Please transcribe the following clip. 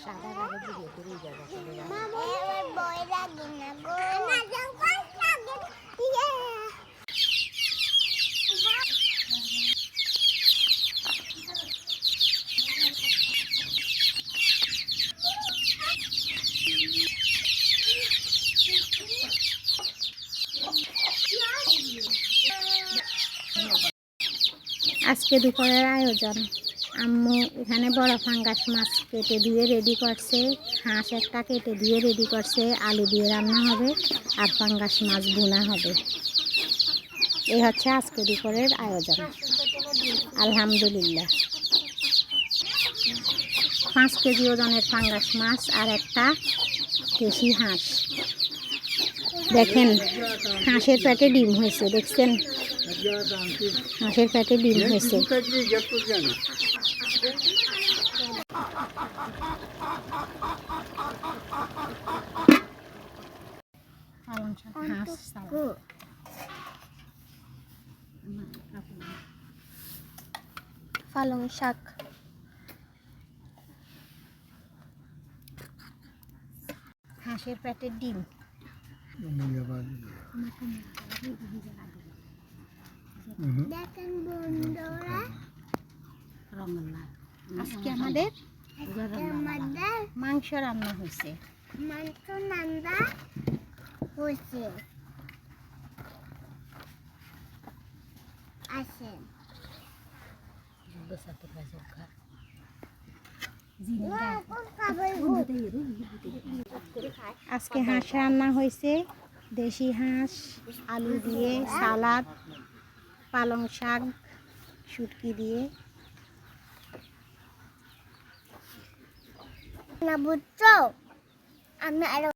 সাদার আগে দিয়ে করেই যাবো আজকে দুপুরের আয়োজন আম্মু এখানে বড় ফাঙ্গাস মাছ কেটে দিয়ে রেডি করছে, হাঁস একটা কেটে দিয়ে রেডি করছে, আলু দিয়ে রান্না হবে আর ফাঙ্গাস মাছ ভুনা হবে। এই হচ্ছে আজকে দুপুরের আয়োজন। আলহামদুলিল্লাহ 5 কেজি ওজনের ফাঙ্গাস মাছ আর একটা দেশি হাঁস। দেখেন হাঁসের পেটে ডিম হয়েছে, দেখছেন হাঁসের পেটে ডিম হয়েছে। পালং শাক, হাঁসের পেটের ডিম, দেখেন বন্ধুরা আজকে আমাদের মাংস রান্না হয়েছে। আজকে হাঁস রান্না হয়েছে, দেশি হাঁস, আলু দিয়ে সালাদ, পালং শাক, শুটকি দিয়ে। না বুঝছো আমি